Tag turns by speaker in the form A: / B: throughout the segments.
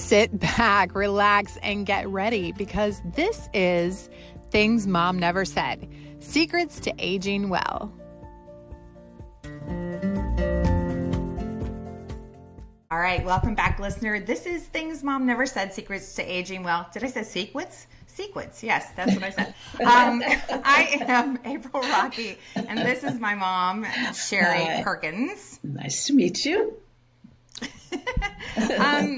A: sit back, relax, and get ready because this is Things Mom Never Said, Secrets to Aging Well. All right, welcome back, listener. This is Things Mom Never Said, Secrets to Aging Well. Did I say sequence? Sequence, yes, that's what I said. I am April Rocky, and this is my mom, Sherry Perkins.
B: Nice to meet you.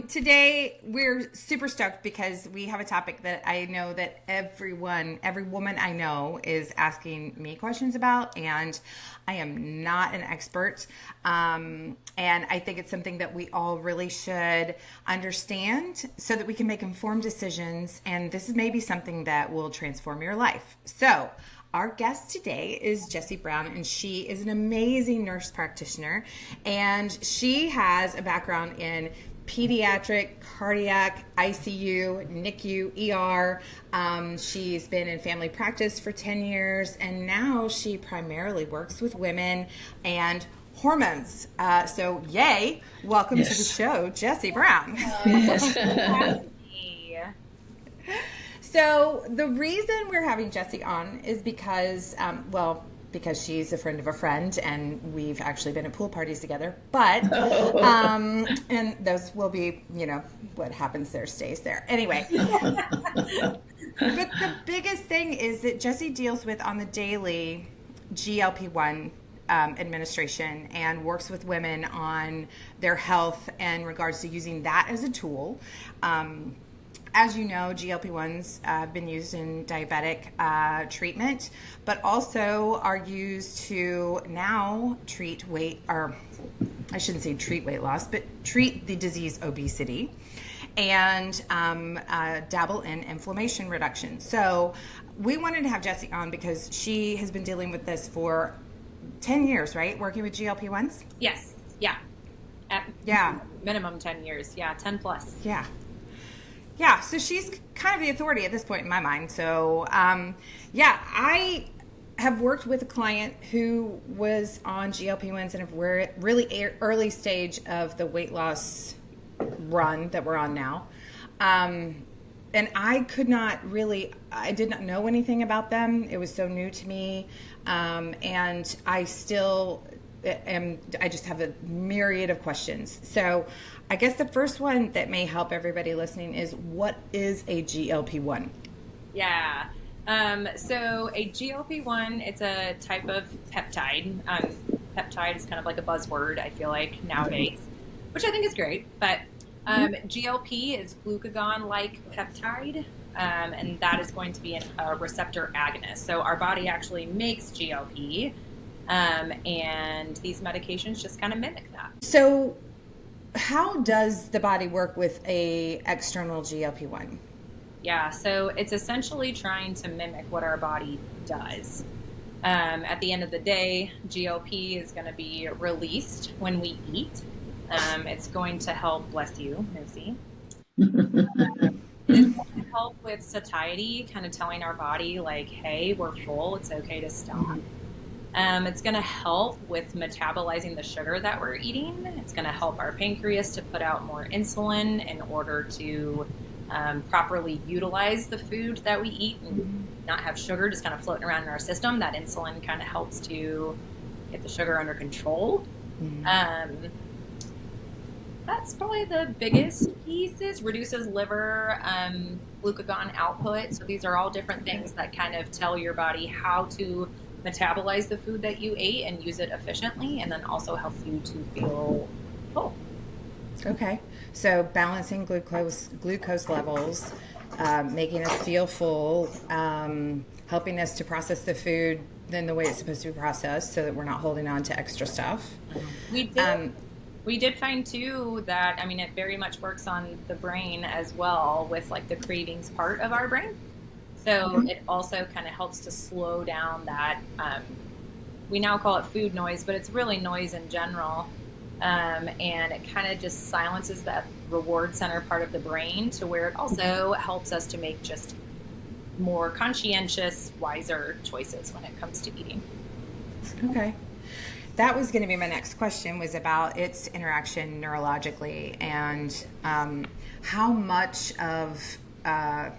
A: Today we're super stoked because we have a topic that I know that every woman I know is asking me questions about, and I am not an expert. And I think it's something that we all really should understand so that we can make informed decisions. And this is maybe something that will transform your life. So our guest today is Jessi Brown, and she is an amazing nurse practitioner, and she has a background in pediatric, cardiac, ICU, NICU, ER. She's been in family practice for 10 years, and now she primarily works with women and hormones. So yay, welcome to the show, Jessi Brown.
B: Yes.
A: So the reason we're having Jessi on is because, because she's a friend of a friend, and we've actually been at pool parties together. But, and those will be, what happens there stays there. Anyway, but the biggest thing is that Jessi deals with on the daily GLP-1 administration and works with women on their health in regards to using that as a tool. As you know, GLP-1s have been used in diabetic treatment, but also are used to now treat weight loss, but treat the disease obesity and dabble in inflammation reduction. So we wanted to have Jessi on because she has been dealing with this for 10 years, right? Working with GLP-1s?
C: Yes. Yeah.
A: Yeah.
C: Minimum 10 years. Yeah. 10 plus.
A: Yeah. Yeah, so she's kind of the authority at this point in my mind. So, I have worked with a client who was on GLP-1s and we're at really early stage of the weight loss run that we're on now. And I did not know anything about them. It was so new to me. And I still I just have a myriad of questions. So I guess the first one that may help everybody listening is, what is a GLP-1?
C: Yeah. So a GLP-1, it's a type of peptide. Peptide is kind of like a buzzword, I feel like, nowadays, which I think is great. But GLP is glucagon-like peptide, and that is going to be a receptor agonist. So our body actually makes GLP, and these medications just kind of mimic that.
A: So how does the body work with a external GLP-1?
C: Yeah, so it's essentially trying to mimic what our body does. At the end of the day, GLP is going to be released when we eat. It's going to help, bless you, Nosy. It's going to help with satiety, kind of telling our body, like, hey, we're full, it's okay to stop. It's going to help with metabolizing the sugar that we're eating. It's going to help our pancreas to put out more insulin in order to properly utilize the food that we eat and not have sugar just kind of floating around in our system. That insulin kind of helps to get the sugar under control. That's probably the biggest pieces. Reduces liver glucagon output. So these are all different things that kind of tell your body how to metabolize the food that you ate and use it efficiently, and then also help you to feel full.
A: Okay, so balancing glucose levels, making us feel full, helping us to process the food in the way it's supposed to be processed so that we're not holding on to extra stuff.
C: We did find too that, it very much works on the brain as well, with like the cravings part of our brain. So it also kind of helps to slow down that, we now call it food noise, but it's really noise in general. And it kind of just silences that reward center part of the brain to where it also helps us to make just more conscientious, wiser choices when it comes to eating.
A: Okay. that was going to be my next question, was about its interaction neurologically, and how much of, I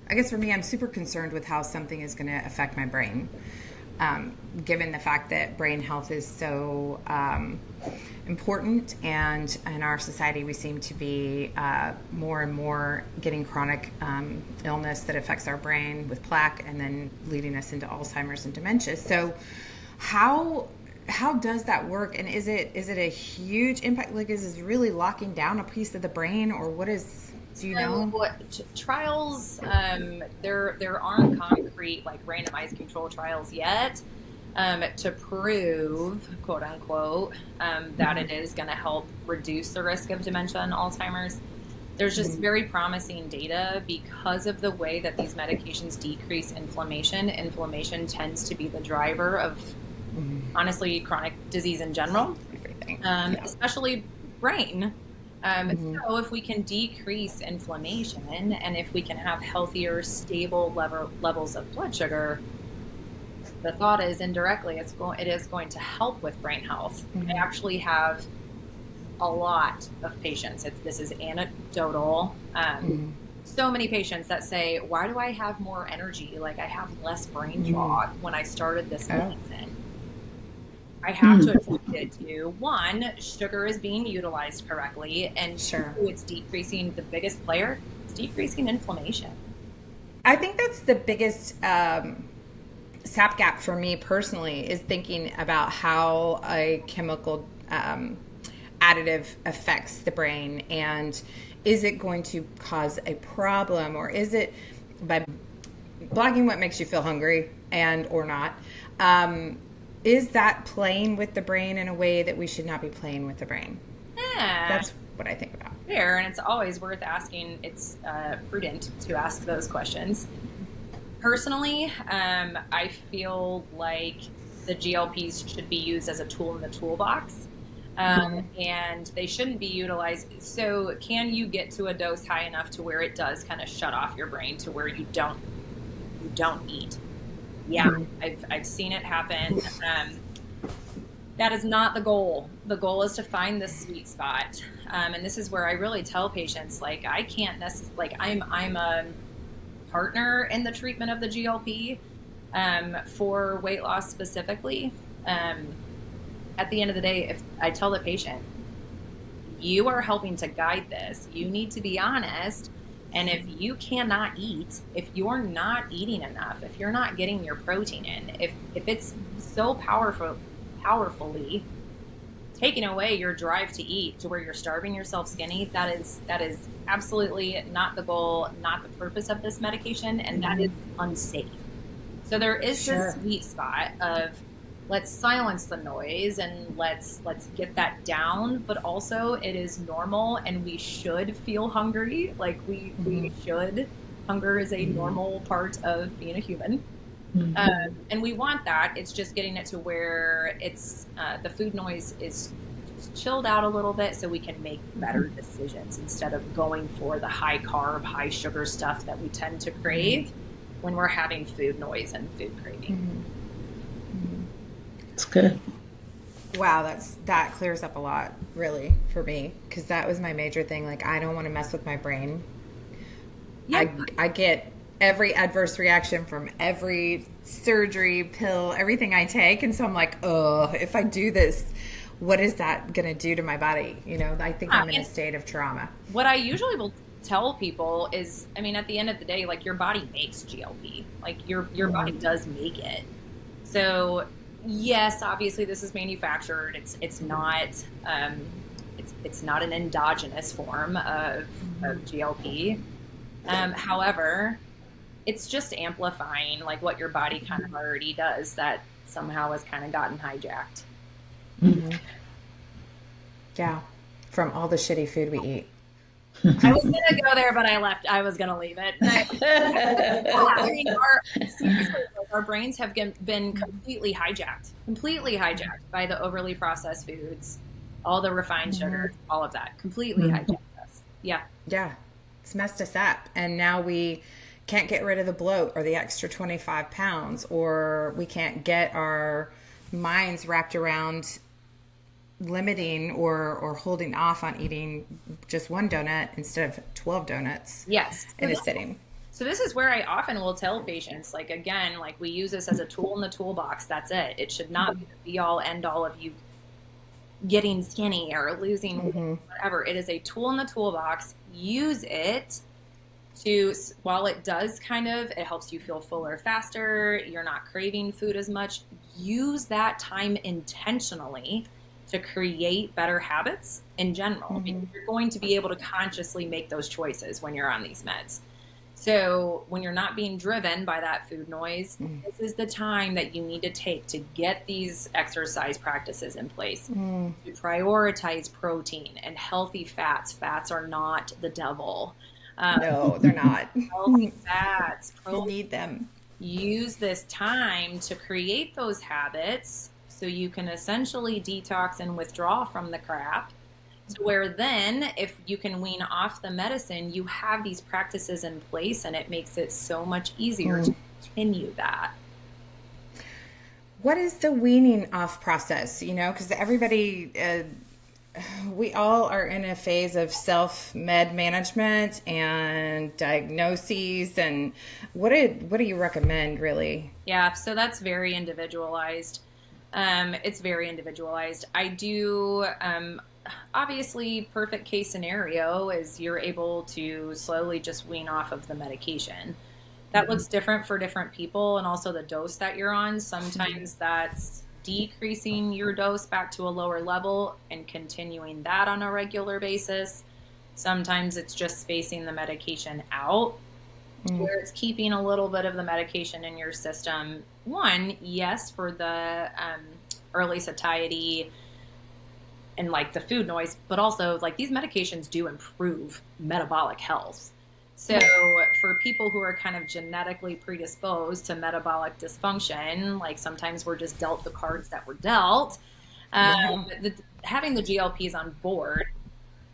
A: guess for me, I'm super concerned with how something is going to affect my brain, given the fact that brain health is so important, and in our society we seem to be more and more getting chronic illness that affects our brain with plaque, and then leading us into Alzheimer's and dementia. So how does that work, and is it a huge impact? Like, is this really locking down a piece of the brain, or what is, do you know?
C: Trials, there aren't concrete, like, randomized control trials yet to prove, quote unquote, that it is going to help reduce the risk of dementia and Alzheimer's. There's just very promising data because of the way that these medications decrease inflammation. Inflammation tends to be the driver of, honestly, chronic disease in general, especially brain. So if we can decrease inflammation, and if we can have healthier, stable levels of blood sugar, the thought is indirectly it is going to help with brain health. I actually have a lot of patients. This is anecdotal. So many patients that say, "Why do I have more energy? Like, I have less brain fog when I started this medicine." I have to attribute it to, one, sugar is being utilized correctly, and two, it's decreasing, the biggest player, it's decreasing inflammation.
A: I think that's the biggest sap gap for me personally, is thinking about how a chemical additive affects the brain, and is it going to cause a problem, or is it, by blocking what makes you feel hungry and or not, is that playing with the brain in a way that we should not be playing with the brain? That's what I think about.
C: Fair, and it's always worth asking. It's prudent to ask those questions. Personally, I feel like the GLPs should be used as a tool in the toolbox, and they shouldn't be utilized. So can you get to a dose high enough to where it does kind of shut off your brain to where you don't eat? Yeah, I've seen it happen. That is not the goal. The goal is to find the sweet spot. And this is where I really tell patients, like, I can't necessarily, like, I'm a partner in the treatment of the GLP for weight loss specifically. At the end of the day, if I tell the patient, you are helping to guide this, you need to be honest. And if you cannot eat, if you're not eating enough, if you're not getting your protein in, if it's so powerfully taking away your drive to eat to where you're starving yourself skinny, that is absolutely not the goal, not the purpose of this medication, and that is unsafe. So there is this sweet spot of, let's silence the noise and let's get that down, but also it is normal, and we should feel hungry. Like, we should. Hunger is a normal part of being a human. And we want that. It's just getting it to where it's the food noise is chilled out a little bit, so we can make better decisions instead of going for the high carb, high sugar stuff that we tend to crave when we're having food noise and food craving.
B: That's good.
A: Wow, that clears up a lot, really, for me, because that was my major thing. Like, I don't want to mess with my brain. I get every adverse reaction from every surgery, pill, everything I take, and so I'm like, oh, if I do this, what is that going to do to my body? You know, I think I'm in a state of trauma.
C: What I usually will tell people is, I mean, at the end of the day, like, your body makes GLP. Like, your body does make it. So yes, obviously this is manufactured. It's not it's not an endogenous form of GLP. However, it's just amplifying, like, what your body kind of already does that somehow has kind of gotten hijacked.
A: Yeah, from all the shitty food we eat.
C: I was gonna go there, but I left. I was gonna leave it. I mean, our brains have been completely hijacked by the overly processed foods, all the refined sugars, all of that. Completely hijacked us. Yeah.
A: It's messed us up, and now we can't get rid of the bloat or the extra 25 pounds, or we can't get our minds wrapped around limiting or holding off on eating just one donut instead of 12 donuts
C: Yes.
A: in a sitting.
C: So this is where I often will tell patients, like, again, like, we use this as a tool in the toolbox. That's it. It should not be the be all end all of you getting skinny or losing weight, whatever. It is a tool in the toolbox. Use it to, while it does it helps you feel fuller faster. You're not craving food as much. Use that time intentionally to create better habits in general. Because you're going to be able to consciously make those choices when you're on these meds. So when you're not being driven by that food noise, this is the time that you need to take to get these exercise practices in place, to prioritize protein and healthy fats. Fats are not the devil.
A: No, they're not.
C: Healthy fats,
A: You need them.
C: use this time to create those habits so you can essentially detox and withdraw from the crap. So where then, if you can wean off the medicine, you have these practices in place, and it makes it so much easier to continue that.
A: What is the weaning off process? Because everybody, we all are in a phase of self-med management and diagnoses. And what do you recommend, really?
C: Yeah, so that's very individualized. It's very individualized. I do... obviously, perfect case scenario is you're able to slowly just wean off of the medication. That looks different for different people, and also the dose that you're on. Sometimes that's decreasing your dose back to a lower level and continuing that on a regular basis. Sometimes it's just spacing the medication out, where it's keeping a little bit of the medication in your system. One, yes, for the early satiety and like the food noise, but also like these medications do improve metabolic health. So for people who are kind of genetically predisposed to metabolic dysfunction, like sometimes we're just dealt the cards that we're dealt, having the GLPs on board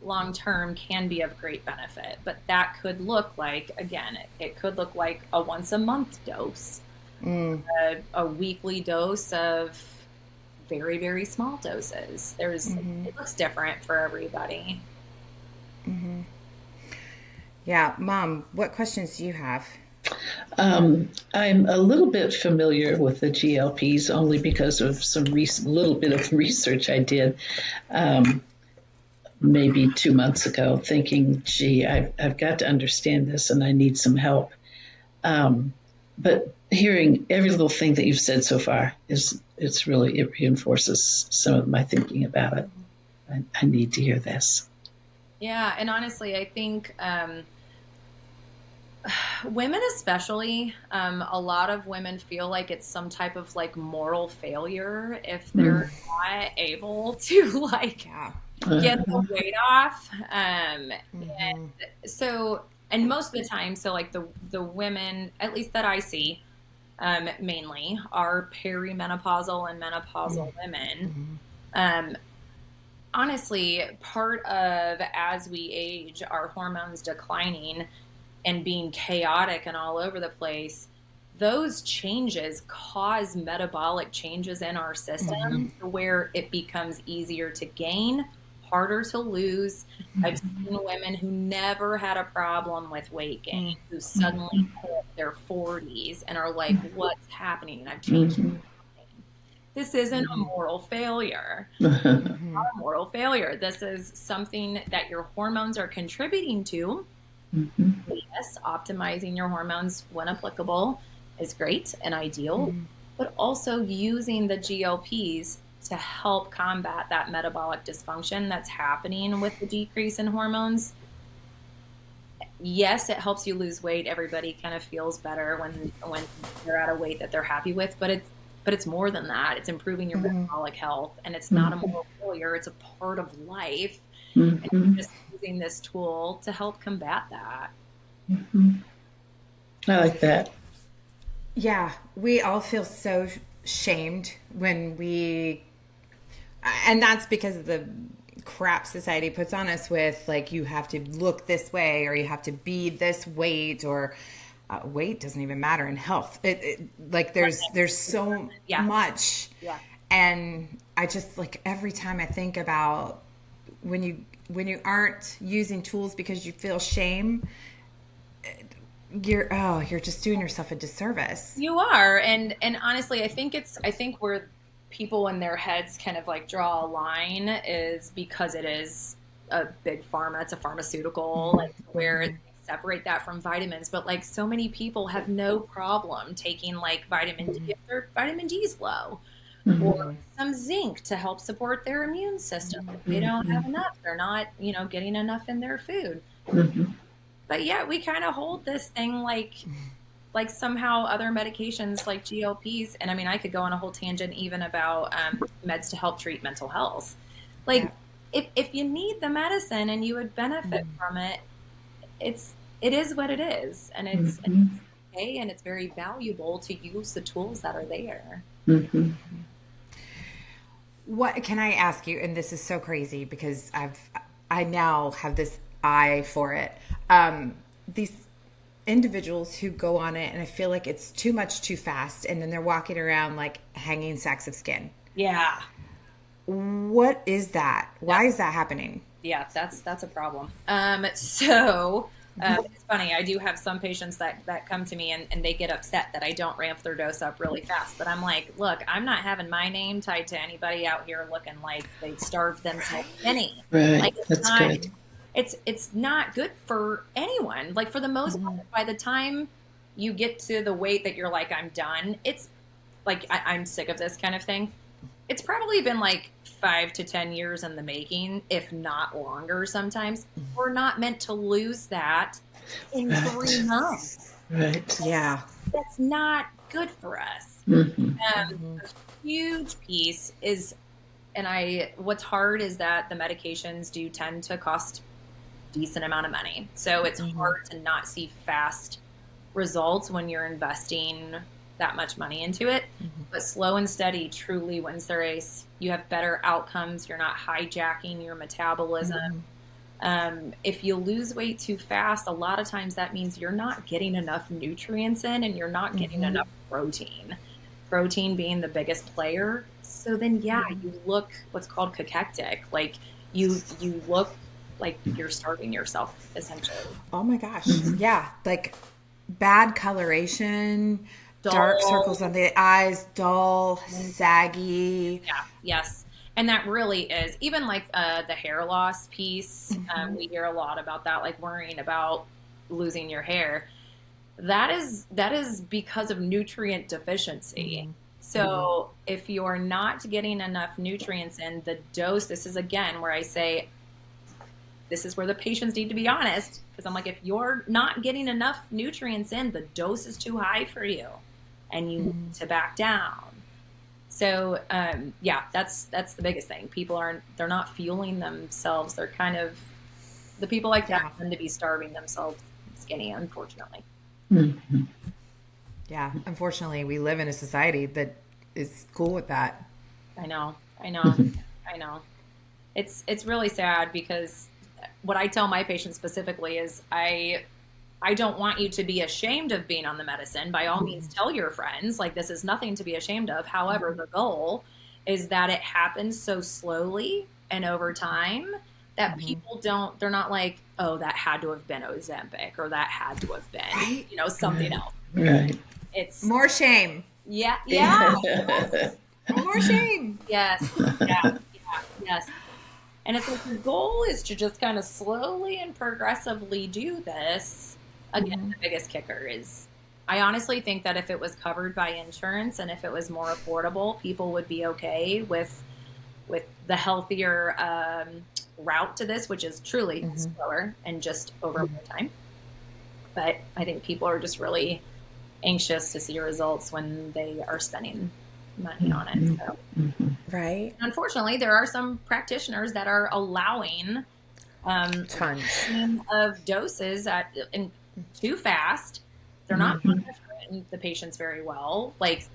C: long-term can be of great benefit, but that could look like, again, it could look like a once a month dose, a weekly dose of very, very small doses. It looks different for everybody.
A: Yeah. Mom, what questions do you have?
B: I'm a little bit familiar with the GLPs only because of some little bit of research I did maybe 2 months ago, thinking, gee, I've got to understand this and I need some help. But hearing every little thing that you've said so far it reinforces some of my thinking about it. I need to hear this.
C: Yeah, and honestly, I think women especially, a lot of women feel like it's some type of like moral failure if they're not able to get the weight off. And so, and most of the time, so like the women, at least that I see, mainly are perimenopausal and menopausal women. Honestly, part of as we age, our hormones declining and being chaotic and all over the place, those changes cause metabolic changes in our system where it becomes easier to gain, harder to lose. I've seen women who never had a problem with weight gain, who suddenly hit their 40s and are like, what's happening? I've changed everything. This isn't a moral failure. It's not a moral failure. This is something that your hormones are contributing to. Yes, optimizing your hormones when applicable is great and ideal, but also using the GLPs to help combat that metabolic dysfunction that's happening with the decrease in hormones. Yes, it helps you lose weight. Everybody kind of feels better when they're at a weight that they're happy with, but it's more than that. It's improving your metabolic health, and it's not a moral failure. It's a part of life. And you're just using this tool to help combat that.
B: I like that.
A: Yeah, we all feel so shamed when and that's because of the crap society puts on us with, like, you have to look this way or you have to be this weight, or weight doesn't even matter in health. Like there's so much. And I just like every time I think about when you aren't using tools because you feel shame, you're just doing yourself a disservice.
C: You are. And honestly, I think where people in their heads kind of like draw a line is because it is a big pharma, it's a pharmaceutical, like where they separate that from vitamins. But like so many people have no problem taking like vitamin D if their vitamin D is low, or some zinc to help support their immune system. If they don't have enough, they're not, getting enough in their food. But yeah, we kind of hold this thing like somehow other medications like GLPs, and I mean, I could go on a whole tangent even about meds to help treat mental health. Like, if you need the medicine and you would benefit from it, it is what it is, and it's okay, and it's very valuable to use the tools that are there.
A: What can I ask you? And this is so crazy because I now have this eye for it. These individuals who go on it, and I feel like it's too much too fast, and then they're walking around like hanging sacks of skin.
C: Yeah.
A: What is that? Why is that happening?
C: Yeah, that's a problem. So it's funny. I do have some patients that come to me and they get upset that I don't ramp their dose up really fast. But I'm like, look, I'm not having my name tied to anybody out here looking like they starved themselves any.
B: Right.
C: Like,
B: That's good.
C: It's not good for anyone. Like, for the most part, by the time you get to the weight that you're like, I'm done, it's like, I'm sick of this kind of thing. It's probably been like 5 to 10 years in the making, if not longer sometimes. We're not meant to lose that in 3 months.
B: Right.
A: Yeah.
C: That's not good for us. A huge piece is, what's hard is that the medications do tend to cost a decent amount of money. So it's hard to not see fast results when you're investing that much money into it. But slow and steady truly wins the race. You have better outcomes. You're not hijacking your metabolism. If you lose weight too fast, a lot of times that means you're not getting enough nutrients in, and you're not getting enough protein. Protein being the biggest player. So then, you look what's called cachectic. Like you look like you're starving yourself, essentially.
A: Oh my gosh. Yeah. Like bad coloration,
C: Dull.
A: dark circles on the eyes, dull, saggy.
C: Yeah. Yes. And that really is, even like the hair loss piece. We hear a lot about that, like worrying about losing your hair. That is because of nutrient deficiency. So if you're not getting enough nutrients in, the dose, this is again where I say, this is where the patients need to be honest, because I'm like, if you're not getting enough nutrients in, the dose is too high for you, and you need to back down. So that's the biggest thing. They're not fueling themselves. They're kind of, the people like that tend to be starving themselves skinny, unfortunately.
A: Yeah, unfortunately, we live in a society that is cool with that.
C: I know. It's really sad, because what I tell my patients specifically is I don't want you to be ashamed of being on the medicine. By all means, tell your friends, like, this is nothing to be ashamed of. However, the goal is that it happens so slowly and over time that people they're not like, oh, that had to have been Ozempic, or that had to have been, something else.
B: Right.
C: It's
A: more shame.
C: Yeah.
A: More shame.
C: Yes. Yes. And if the goal is to just kind of slowly and progressively do this, again, the biggest kicker is, I honestly think that if it was covered by insurance and if it was more affordable, people would be okay with the healthier route to this, which is truly slower and just over more time. But I think people are just really anxious to see results when they are spending money on it. So.
A: Right.
C: Unfortunately, there are some practitioners that are allowing
A: tons
C: of doses too fast. They're not monitoring the patients very well. Like,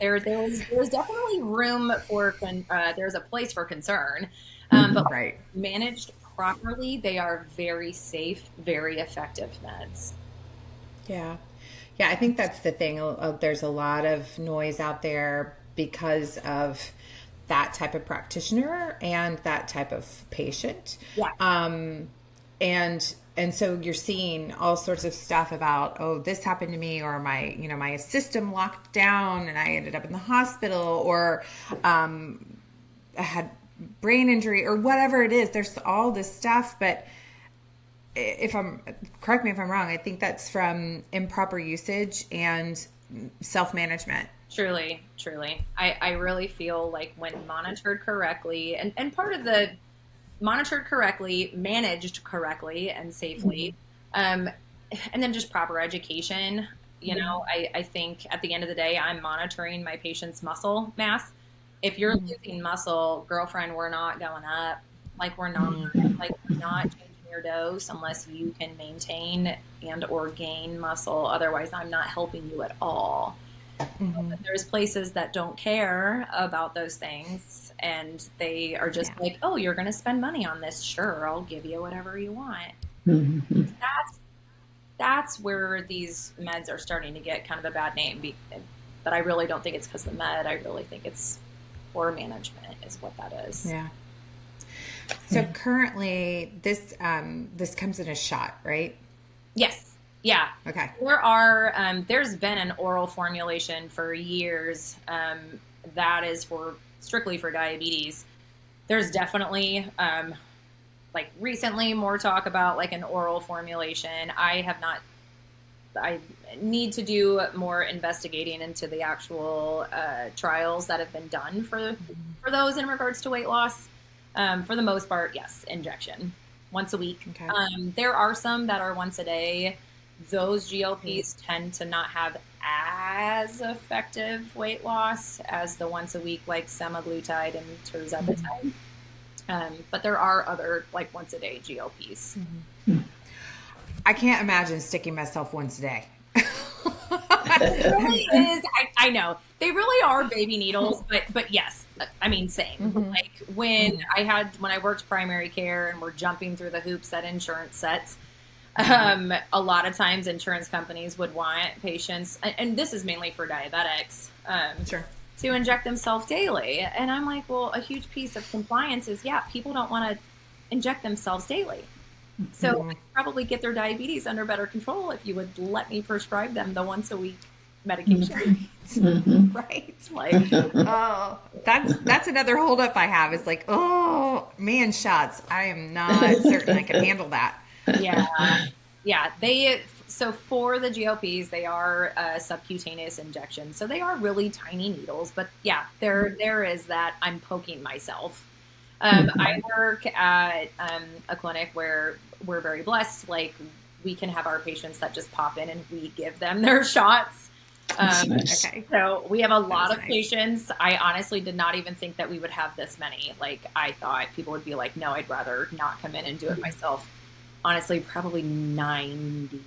C: there's definitely room for there's a place for concern, but managed properly, they are very safe, very effective meds.
A: Yeah. Yeah, I think that's the thing. There's a lot of noise out there because of that type of practitioner and that type of patient.
C: Yeah.
A: And so you're seeing all sorts of stuff about, oh, this happened to me, or my system locked down and I ended up in the hospital, or I had brain injury, or whatever it is. There's all this stuff, but correct me if I'm wrong, I think that's from improper usage and self-management.
C: Truly, truly. I really feel like when monitored correctly, and part of the monitored correctly, managed correctly and safely, and then just proper education. I think at the end of the day, I'm monitoring my patient's muscle mass. If you're losing muscle, girlfriend, we're not going up. We're not changing your dose unless you can maintain and or gain muscle. Otherwise, I'm not helping you at all. But there's places that don't care about those things, and they are just like, oh, you're going to spend money on this. Sure, I'll give you whatever you want. That's where these meds are starting to get kind of a bad name. But I really don't think it's because of the med. I really think it's poor management is what that is.
A: Yeah. So currently, this comes in a shot, right?
C: Yes. Yeah.
A: Okay.
C: There's been an oral formulation for years that is strictly for diabetes. There's definitely recently more talk about an oral formulation. I need to do more investigating into the actual trials that have been done for those in regards to weight loss. For the most part, yes, injection once a week.
A: Okay.
C: There are some that are once a day. Those GLPs tend to not have as effective weight loss as the once a week semaglutide and tirzepatide. But there are other once a day GLPs.
A: I can't imagine sticking myself once a day.
C: It really is. I know they really are baby needles, but yes, I mean same. When I worked primary care and we're jumping through the hoops that insurance sets. A lot of times insurance companies would want patients, and this is mainly for diabetics, to inject themselves daily. And I'm like, well, a huge piece of compliance is, people don't want to inject themselves daily. So I could probably get their diabetes under better control if you would let me prescribe them the once a week medication. Right?
A: Oh, that's another holdup I have. Is man, shots. I am not certain I can handle that.
C: Yeah. So for the GLPs, they are subcutaneous injections. So they are really tiny needles, but there is that I'm poking myself. I work at a clinic where we're very blessed. We can have our patients that just pop in and we give them their shots.
B: Nice.
A: Okay.
C: So we have a lot of patients. I honestly did not even think that we would have this many. I thought people would be like, no, I'd rather not come in and do it myself. Honestly, probably 90,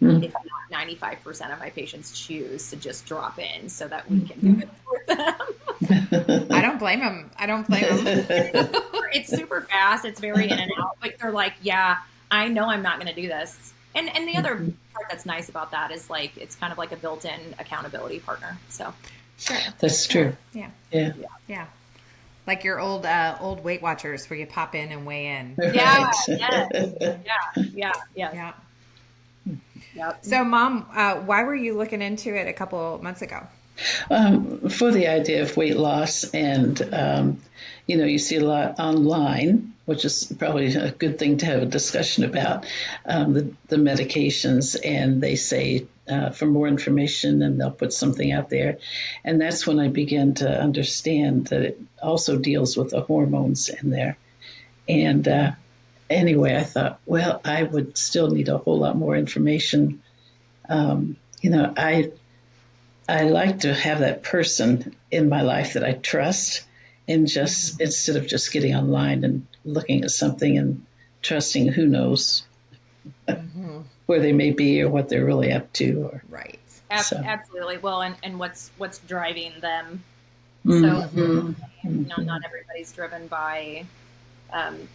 C: if not 95% of my patients choose to just drop in so that we can do it for them.
A: I don't blame them.
C: It's super fast. It's very in and out. They're like, yeah, I know I'm not going to do this. And the other part that's nice about that is it's kind of like a built-in accountability partner. So
A: sure,
B: that's true.
A: Yeah. Like your old Weight Watchers where you pop in and weigh in.
C: Yeah. Yep.
A: So, Mom, why were you looking into it a couple months ago?
B: For the idea of weight loss, and you see a lot online, which is probably a good thing to have a discussion about the medications, and they say for more information, and they'll put something out there, and that's when I began to understand that it also deals with the hormones in there, and anyway, I thought, well, I would still need a whole lot more information. I like to have that person in my life that I trust, and just instead of just getting online and looking at something and trusting who knows where they may be or what they're really up to. Or,
A: right.
C: Absolutely. Well, and what's driving them. So, not everybody's driven by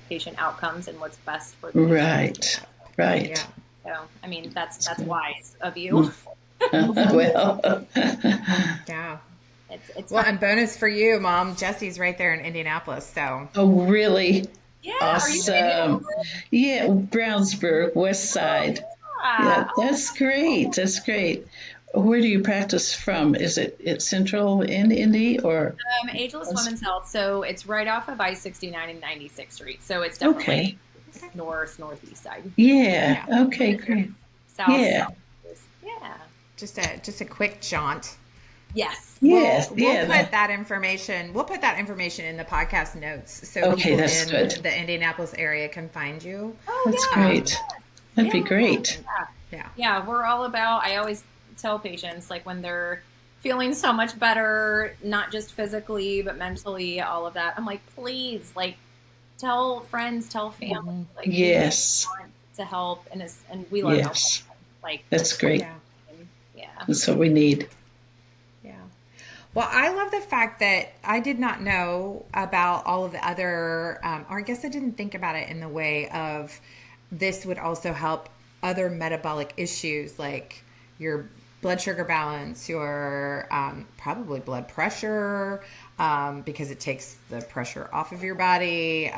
C: patient outcomes and what's best for them.
B: Right.
C: So, I mean, that's wise of you.
B: Well,
A: Yeah.
C: It's
A: Well,
C: fun.
A: and bonus for you, Mom. Jesse's right there in Indianapolis. So,
B: oh, really?
C: Yeah. Are you in
B: Awesome.
C: Indianapolis?
B: Yeah, Brownsburg, West
C: Oh,
B: Side.
C: yeah.
B: Yeah, that's great. That's great. Where do you practice from? Is it central in Indy or?
C: Ageless Women's Health. So it's right off of I-69 and 96th Street. So it's definitely
B: Okay.
C: northeast side.
B: Yeah.
A: yeah,
B: Okay, great.
C: South.
B: Yeah.
C: Yeah.
A: just a quick jaunt.
C: Yes.
B: Yes.
A: We'll
B: Yeah.
A: put that information. We'll put that information in the podcast notes so
B: Okay,
A: people
B: that's
A: in
B: good.
A: the Indianapolis area can find you.
B: That's
C: Oh, yeah.
B: great. That'd be great.
C: Yeah.
A: Yeah.
C: Yeah. We're all about, I always tell patients, like when they're feeling so much better, not just physically, but mentally, all of that. I'm like, please, like, tell friends, tell family, like,
B: Yes.
C: we want to help, and we love helping.
B: Yes.
C: Like,
B: That's great.
A: Yeah.
C: yeah.
B: That's what we need.
A: Yeah. Well, I love the fact that I did not know about all of the other, or I guess I didn't think about it in the way of this would also help other metabolic issues like your blood sugar balance, your probably blood pressure, because it takes the pressure off of your body.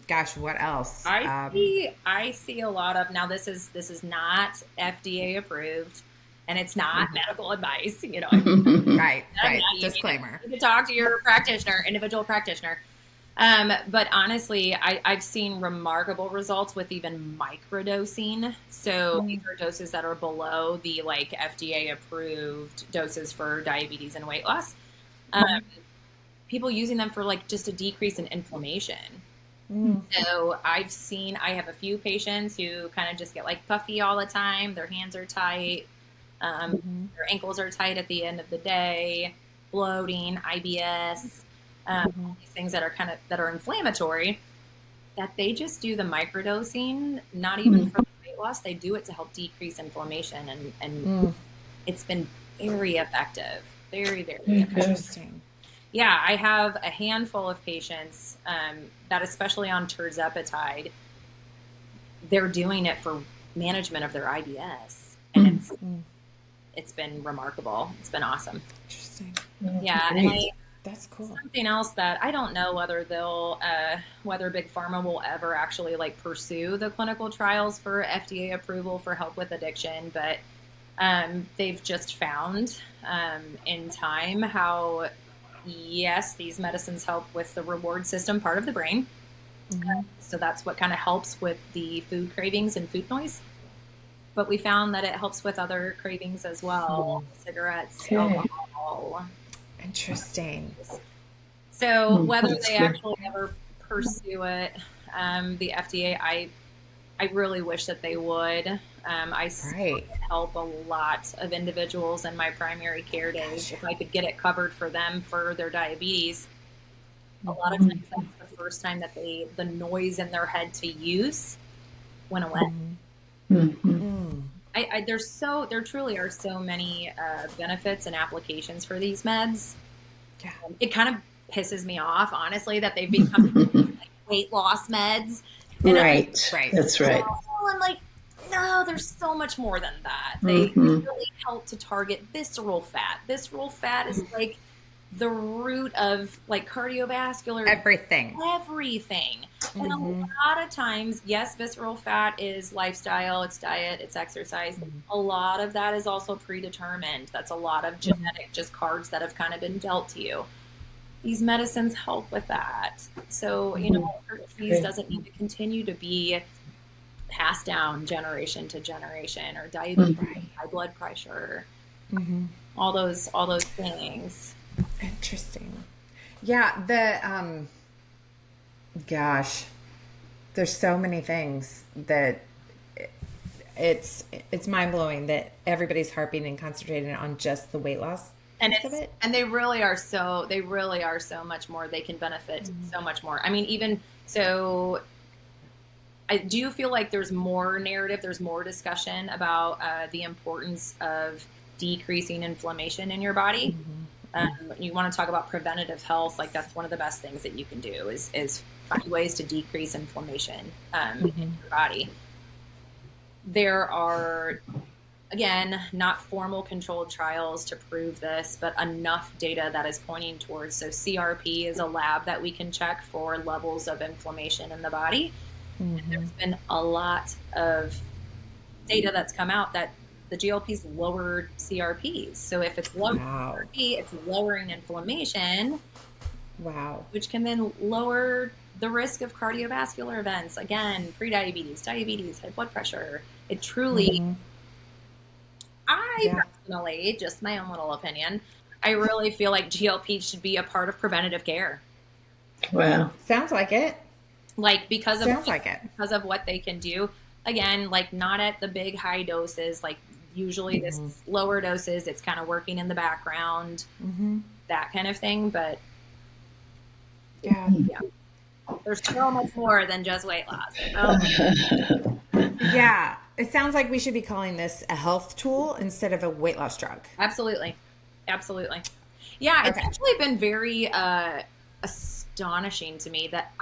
A: Gosh, what else?
C: I see a lot of, now this is not FDA approved, and it's not medical advice, you know.
A: Right.
C: You
A: Disclaimer.
C: need to talk to your practitioner, individual practitioner. But honestly, I've seen remarkable results with even microdosing. So these are doses that are below the like FDA approved doses for diabetes and weight loss. People using them for like just a decrease in inflammation. So I have a few patients who kind of just get like puffy all the time. Their hands are tight. Their ankles are tight at the end of the day, bloating, IBS, these things that are inflammatory, that they just do the microdosing, not even for weight loss. They do it to help decrease inflammation, and it's been very effective. Very, very effective.
A: Interesting.
C: Yeah, I have a handful of patients that, especially on tirzepatide, they're doing it for management of their IBS, and it's been remarkable. It's been awesome.
A: Interesting.
C: Yeah, and
A: that's cool.
C: Something else that I don't know whether whether Big Pharma will ever actually like pursue the clinical trials for FDA approval for help with addiction, but they've just found in time how, yes, these medicines help with the reward system part of the brain. So that's what kind of helps with the food cravings and food noise. But we found that it helps with other cravings as well, cigarettes, alcohol.
A: Interesting.
C: So whether they actually ever pursue it, the FDA, I really wish that they would. I help a lot of individuals in my primary care days. If I could get it covered for them for their diabetes, a lot of times that's the first time that the noise in their head to use went away. There truly are so many benefits and applications for these meds.
A: Yeah.
C: It kind of pisses me off, honestly, that they've become like weight loss meds. And
B: right. That's right.
C: I'm like, no, there's so much more than that. They really help to target visceral fat. Visceral fat is like the root of like cardiovascular
A: everything.
C: And a lot of times, yes, visceral fat is lifestyle, it's diet, it's exercise. A lot of that is also predetermined. That's a lot of genetic just cards that have kind of been dealt to you. These medicines help with that. So, heart disease doesn't need to continue to be passed down generation to generation, or diabetes, high blood pressure, all those things.
A: Interesting. Yeah, gosh, there's so many things that it's mind-blowing that everybody's harping and concentrating on just the weight loss of it.
C: And they really are so much more. They can benefit so much more. I mean, even so, I do feel like there's more narrative, there's more discussion about the importance of decreasing inflammation in your body. You want to talk about preventative health, like that's one of the best things that you can do is find ways to decrease inflammation in your body. There are, again, not formal controlled trials to prove this, but enough data that is pointing towards. So CRP is a lab that we can check for levels of inflammation in the body. And there's been a lot of data that's come out that the GLPs lowered CRPs. So if it's lowering CRP, it's lowering inflammation.
A: Wow.
C: Which can then lower the risk of cardiovascular events. Again, prediabetes, diabetes, high blood pressure. It truly, I personally, just my own little opinion, I really feel like GLP should be a part of preventative care.
B: Wow.
A: Sounds like it.
C: Like because of what they can do. Again, like not at the big high doses, like usually this is lower doses, it's kind of working in the background, that kind of thing. But yeah, there's so much more than just weight loss.
A: Yeah, it sounds like we should be calling this a health tool instead of a weight loss drug.
C: Absolutely. Yeah, it's actually been very astonishing to me that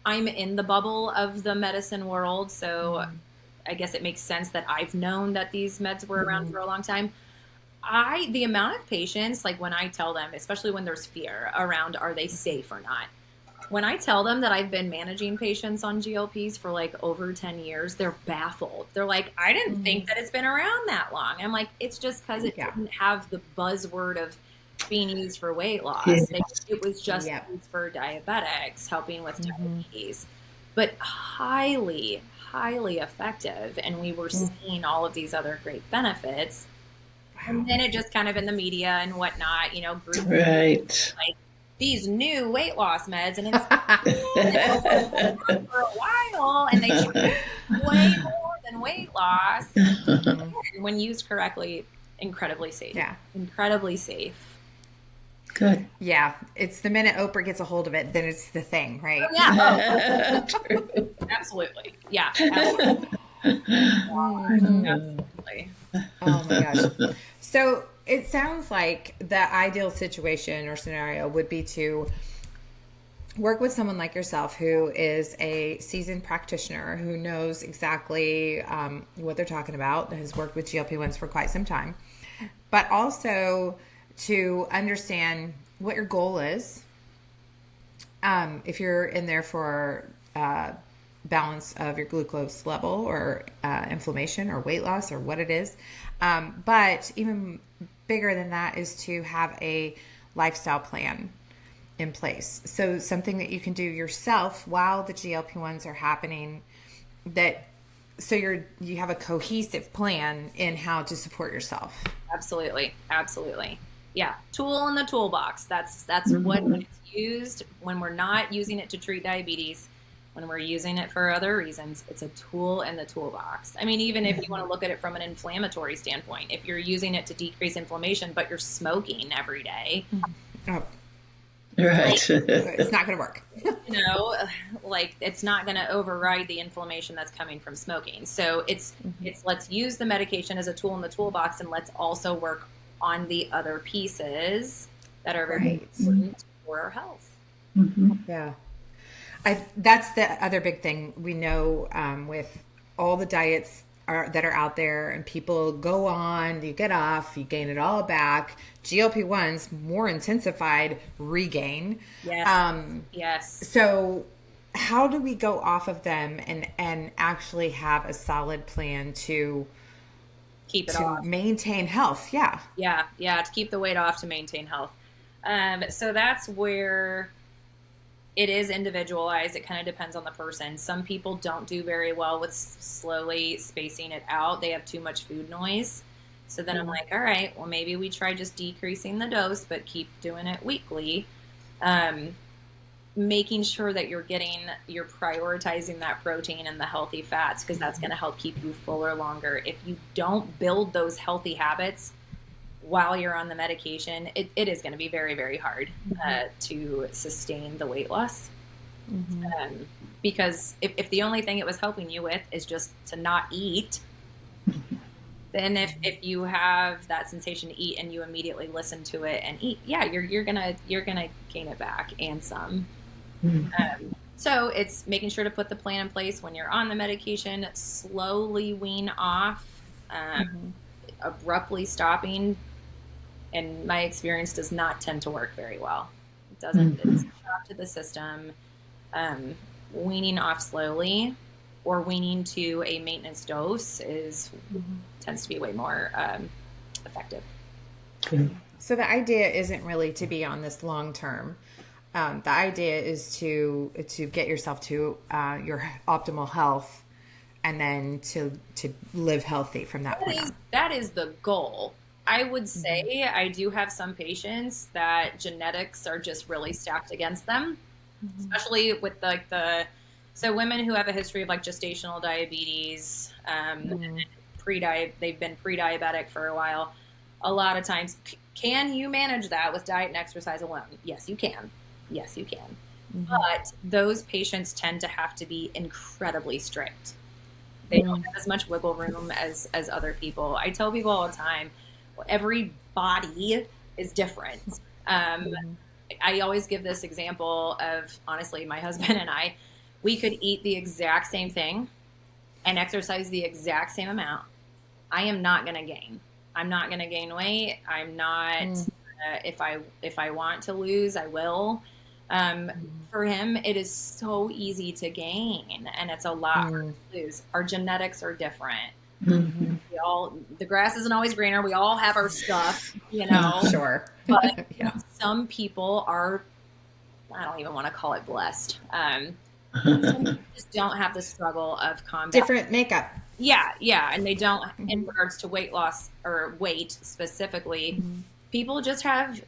C: I'm in the bubble of the medicine world, so I guess it makes sense that I've known that these meds were around for a long time. The amount of patients, like when I tell them, especially when there's fear around, are they safe or not? When I tell them that I've been managing patients on GLPs for like over 10 years, they're baffled. They're like, I didn't think that it's been around that long. I'm like, it's just because it didn't have the buzzword of being used for weight loss. It was just used for diabetics, helping with diabetes, but highly, highly effective. And we were seeing all of these other great benefits. And then it just kind of in the media and whatnot, groups like these new weight loss meds, and it's for a while, and they charge way more than weight loss. When used correctly, incredibly safe.
A: Yeah,
C: incredibly safe.
B: Good.
A: Yeah, it's the minute Oprah gets a hold of it, then it's the thing, right?
C: Oh, yeah. Absolutely. Yeah. Absolutely. Absolutely.
A: Oh my gosh. So it sounds like the ideal situation or scenario would be to work with someone like yourself who is a seasoned practitioner who knows exactly what they're talking about, has worked with GLP-1s for quite some time, but also to understand what your goal is. If you're in there for balance of your glucose level or inflammation or weight loss or what it is. But even bigger than that is to have a lifestyle plan in place. So something that you can do yourself while the GLP-1s are happening, so you have a cohesive plan in how to support yourself.
C: Absolutely. Yeah. Tool in the toolbox. That's what when it's used, when we're not using it to treat diabetes, when we're using it for other reasons, it's a tool in the toolbox. I mean, even if you want to look at it from an inflammatory standpoint, if you're using it to decrease inflammation, but you're smoking every day,
B: right,
A: it's not going to work.
C: It's not going to override the inflammation that's coming from smoking. So it's let's use the medication as a tool in the toolbox, and let's also work on the other pieces that are very important for our health.
A: Yeah. That's the other big thing we know with all the diets that are out there, and people go on, you get off, you gain it all back. GLP-1s, more intensified regain.
C: Yes.
A: So how do we go off of them and actually have a solid plan to
C: keep it off,
A: maintain health? Yeah,
C: to keep the weight off, to maintain health. So that's where it is individualized. It kind of depends on the person. Some people don't do very well with slowly spacing it out. They have too much food noise. So then I'm like, all right, well, maybe we try just decreasing the dose, but keep doing it weekly. Making sure that you're prioritizing that protein and the healthy fats, because that's going to help keep you fuller longer. If you don't build those healthy habits while you're on the medication, it is going to be very, very hard to sustain the weight loss. Because if the only thing it was helping you with is just to not eat, then if you have that sensation to eat and you immediately listen to it and eat, you're gonna gain it back and some. So it's making sure to put the plan in place when you're on the medication, slowly wean off, abruptly stopping, in my experience, does not tend to work very well. It doesn't. It's a shock to the system. Weaning off slowly or weaning to a maintenance dose tends to be way more effective.
A: So the idea isn't really to be on this long term. The idea is to get yourself to your optimal health, and then to live healthy from that point on.
C: That is the goal. I would say I do have some patients that genetics are just really stacked against them, especially with so women who have a history of like gestational diabetes, they've been pre-diabetic for a while. A lot of times, can you manage that with diet and exercise alone? Yes, you can. Yes, you can. But those patients tend to have to be incredibly strict. They don't have as much wiggle room as other people. I tell people all the time, every body is different. I always give this example of, honestly, my husband and I, we could eat the exact same thing and exercise the exact same amount. I am not going to gain. I'm not going to gain weight. I'm not, if I want to lose, I will. For him, it is so easy to gain, and it's a lot harder to lose. Our genetics are different. The grass isn't always greener. We all have our stuff,
A: Sure.
C: But some people are, I don't even want to call it blessed. Some people just don't have the struggle of combat.
A: Different makeup.
C: Yeah. And they don't, in regards to weight loss or weight specifically, people just have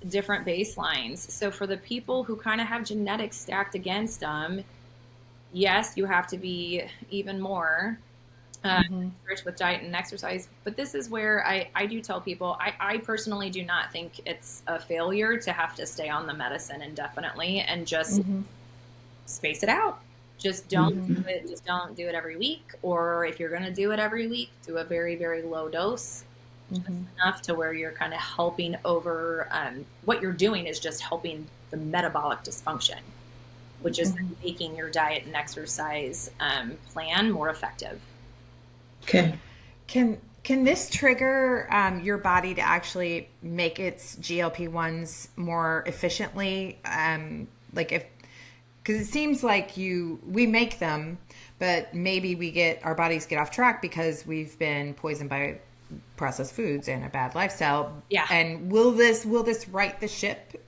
C: different baselines. So for the people who kind of have genetics stacked against them, yes, you have to be even more rich with diet and exercise. But this is where I do tell people, I personally do not think it's a failure to have to stay on the medicine indefinitely and just space it out. Just don't do it. Just don't do it every week. Or if you're going to do it every week, do a very, very low dose. Just enough to where you're kind of helping over, what you're doing is just helping the metabolic dysfunction, which is making your diet and exercise plan more effective.
B: Okay.
A: Can this trigger your body to actually make its GLP-1s more efficiently? Because it seems like we make them, but maybe our bodies get off track because we've been poisoned by processed foods and a bad lifestyle.
C: Yeah.
A: And will this right the ship?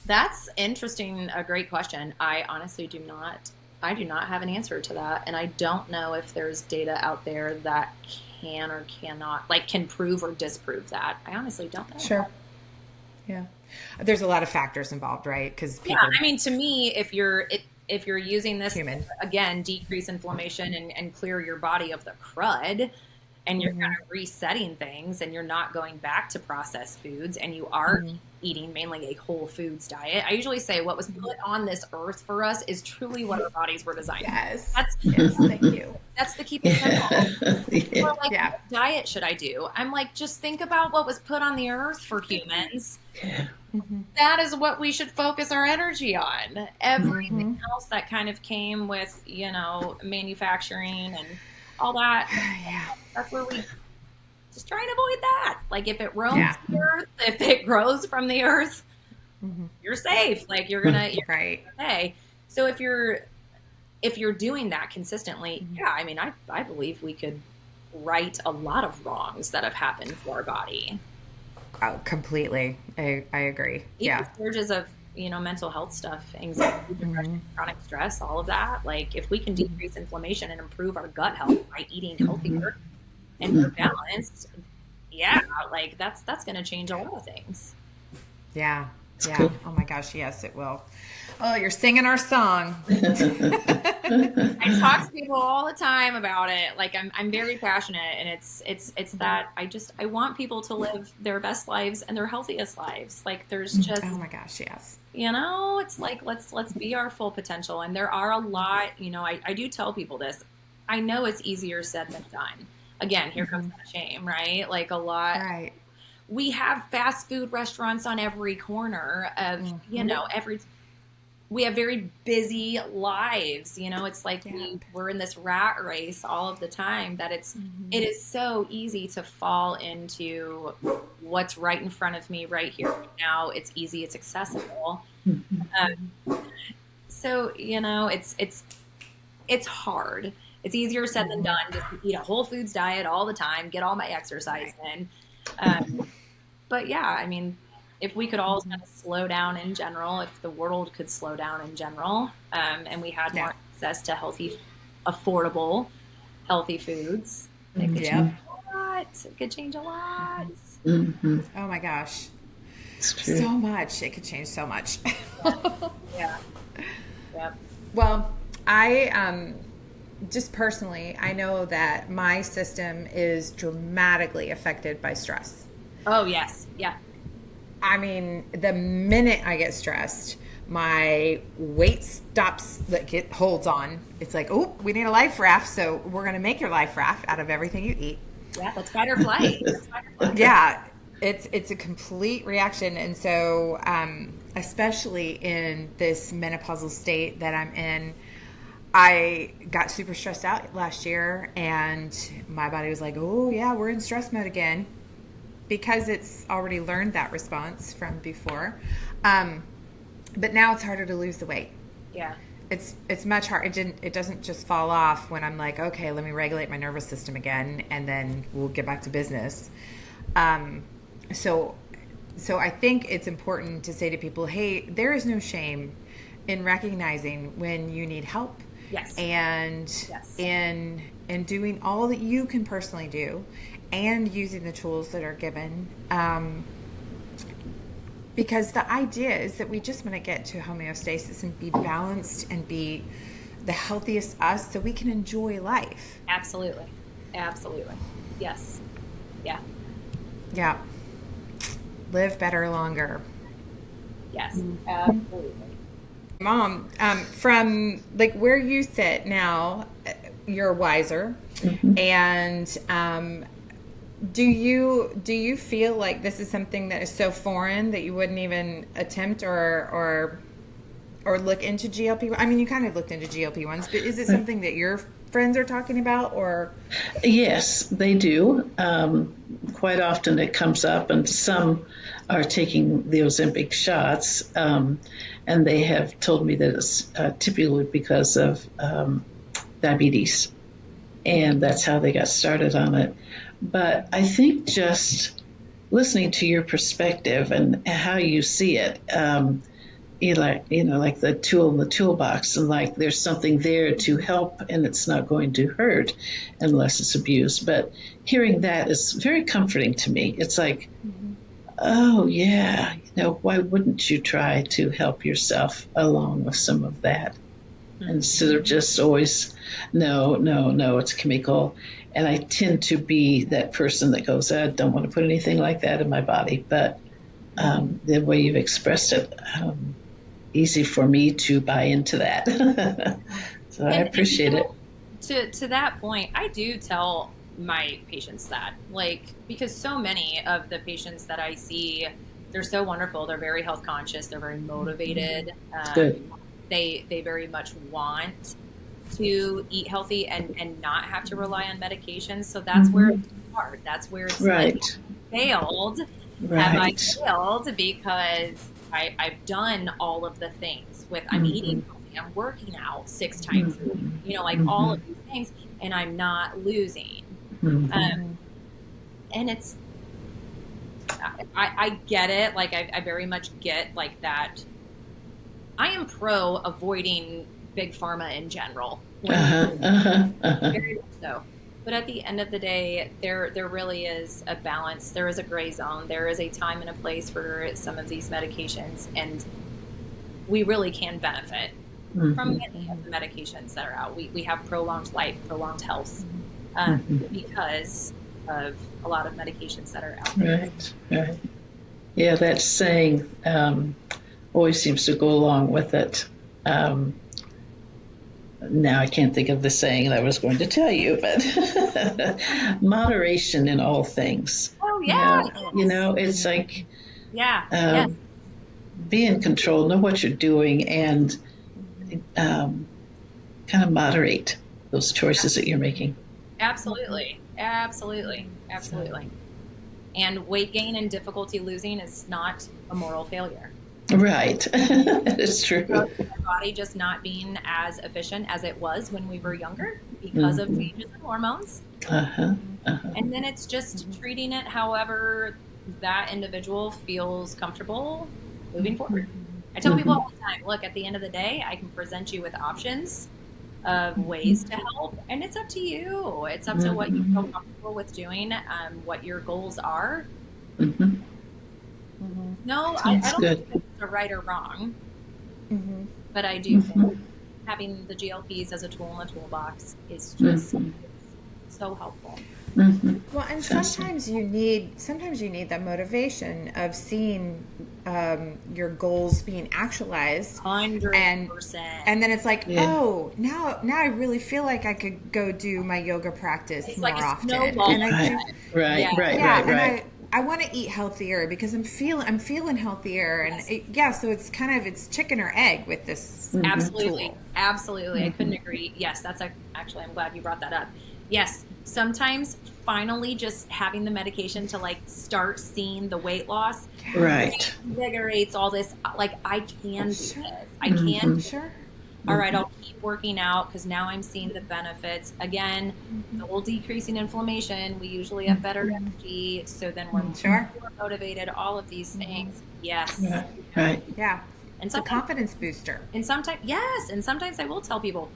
C: That's interesting. A great question. I honestly do not have an answer to that. And I don't know if there's data out there that can or cannot, can prove or disprove that. I honestly don't know.
A: Sure. Yeah. There's a lot of factors involved, right? Because
C: to me, if you're using this
A: Human.
C: again, decrease inflammation and clear your body of the crud, and you're kind of resetting things, and you're not going back to processed foods, and you are eating mainly a whole foods diet. I usually say what was put on this earth for us is truly what our bodies were designed for.
A: Yes.
C: Yes,
A: thank you.
C: That's the keep it simple. Or what diet should I do? I'm like, just think about what was put on the earth for humans. That is what we should focus our energy on. Everything else that kind of came with, manufacturing and all that. That's where we just try and avoid that. If it roams the earth, if it grows from the earth, you're safe. You're
A: right.
C: Okay. So if you're doing that consistently, I believe we could right a lot of wrongs that have happened to our body.
A: Oh, completely. I agree.
C: Even surges of, mental health stuff, anxiety, depression, chronic stress, all of that. If we can decrease inflammation and improve our gut health by eating healthier and more balanced, that's going to change a lot of things.
A: Yeah. Yeah. Oh my gosh. Yes, it will. Oh, you're singing our song.
C: I talk to people all the time about it. I'm very passionate, and it's that I want people to live their best lives and their healthiest lives. There's just,
A: oh my gosh, yes.
C: It's let's be our full potential. And there are a lot, I do tell people this. I know it's easier said than done. Again, here comes that shame, right? A lot.
A: Right.
C: We have fast food restaurants on every corner of, we have very busy lives. It's like
A: Yep.
C: we're in this rat race all of the time that it is so easy to fall into what's right in front of me right here, right now. It's easy, it's accessible. So, it's hard. It's easier said than done just to eat a whole foods diet all the time, get all my exercise in. But yeah, I mean, if we could all kind of slow down in general, if the world could slow down in general, and we had more access to healthy, affordable, healthy foods, it could change a lot. It could change a lot.
A: Oh my gosh. So much. It could change so much.
C: Yeah. Yep.
A: Well, I just personally, I know that my system is dramatically affected by stress.
C: Oh, yes. Yeah.
A: I mean, the minute I get stressed, my weight stops, like it holds on. It's like, oh, we need a life raft, so we're going to make your life raft out of everything you eat.
C: Yeah, that's fight or flight.
A: Yeah, it's a complete reaction. And so, especially in this menopausal state that I'm in, I got super stressed out last year, and my body was like, oh yeah, we're in stress mode again, because it's already learned that response from before. But now it's harder to lose the weight.
C: Yeah.
A: It's much harder. It doesn't just fall off when I'm like, okay, let me regulate my nervous system again, and then we'll get back to business. So I think it's important to say to people, hey, there is no shame in recognizing when you need help.
C: Yes.
A: And in doing all that you can personally do, and using the tools that are given. Because the idea is that we just want to get to homeostasis and be balanced and be the healthiest us so we can enjoy life.
C: Absolutely. Yes. Yeah.
A: Yeah. Live better longer.
C: Yes, absolutely.
A: Mom, from like where you sit now, you're wiser. And do you feel like this is something that is so foreign that you wouldn't even attempt or look into GLP? I mean, you kind of looked into GLP-1s, but is it something that your friends are talking about, or?
B: Yes, they do. Quite often it comes up, and some are taking the Ozempic shots, and they have told me that it's typically because of diabetes, and that's how they got started on it. But I think just listening to your perspective and how you see it, like the tool in the toolbox, and like there's something there to help, and it's not going to hurt unless it's abused. But hearing that is very comforting to me. It's like, oh yeah, why wouldn't you try to help yourself along with some of that? Instead of just always, no, it's chemical. And I tend to be that person that goes, I don't want to put anything like that in my body. But the way you've expressed it, easy for me to buy into that. So I appreciate it.
C: To that point, I do tell my patients that, because so many of the patients that I see, they're so wonderful. They're very health conscious. They're very motivated.
B: Good.
C: They very much want to eat healthy and not have to rely on medications. So that's where it's hard. That's where it's like, failed.
B: Right.
C: Have I failed because I've done all of the things with, I'm eating healthy, I'm working out 6 times a week, all of these things, and I'm not losing. And it's, I get it. I very much get that. I am pro avoiding big pharma in general. Very much so. But at the end of the day, there really is a balance. There is a gray zone. There is a time and a place for some of these medications, and we really can benefit from many of the medications that are out. We have prolonged life, prolonged health, because of a lot of medications that are out there.
B: Right. Yeah, that saying always seems to go along with it. Now I can't think of the saying that I was going to tell you, but moderation in all things.
C: Oh yeah.
B: It's like,
C: yes.
B: be in control, know what you're doing, and kind of moderate those choices that you're making.
C: Absolutely. Absolutely. Absolutely. And weight gain and difficulty losing is not a moral failure.
B: Right. It's true.
C: Our body just not being as efficient as it was when we were younger because of changes in hormones. And then it's just treating it however that individual feels comfortable moving forward. I tell people all the time, look, at the end of the day, I can present you with options of ways to help, and it's up to you. It's up to what you feel comfortable with doing, what your goals are. No, I don't think it's a right or wrong, but I do think having the GLPs as a tool in the toolbox is just so helpful.
A: Well, and sometimes you need that motivation of seeing your goals being actualized,
C: 100%.
A: And then it's like, oh, now I really feel like I could go do my yoga practice more often.
C: And
A: I want to eat healthier because I'm feeling healthier, and so it's kind of chicken or egg with this.
C: Absolutely, absolutely, I couldn't agree. Yes, that's actually, I'm glad you brought that up. Yes, sometimes finally just having the medication to like start seeing the weight loss invigorates all this. Like, I can do this. I can.
A: Sure.
C: All right, I'll keep working out because now I'm seeing the benefits. Again, the whole decreasing inflammation, we usually have better energy. So then we're more motivated, all of these things. Yes.
B: Right.
A: Yeah. And it's a confidence booster.
C: And sometimes, and sometimes I will tell people,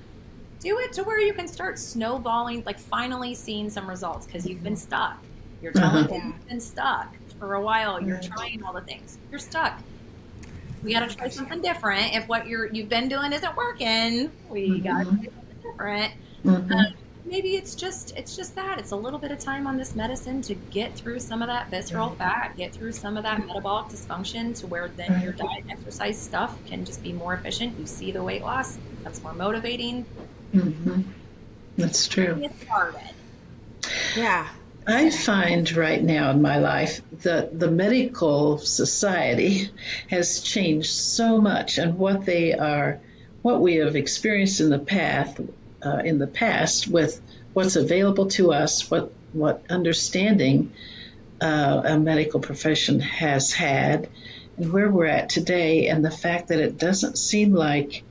C: do it to where you can start snowballing, like finally seeing some results, because you've been stuck. You're telling me you've been stuck for a while. You're trying all the things. You're stuck. We got to try something different. If what you've been doing isn't working, we got to do something different. Maybe it's just that. It's a little bit of time on this medicine to get through some of that visceral fat, get through some of that metabolic dysfunction, to where then your diet and exercise stuff can just be more efficient. You see the weight loss. That's more motivating.
B: That's true.
C: Get started.
A: Yeah.
B: I find right now in my life that the medical society has changed so much, and what we have experienced in the past with what's available to us, what understanding a medical profession has had, and where we're at today, and the fact that it doesn't seem like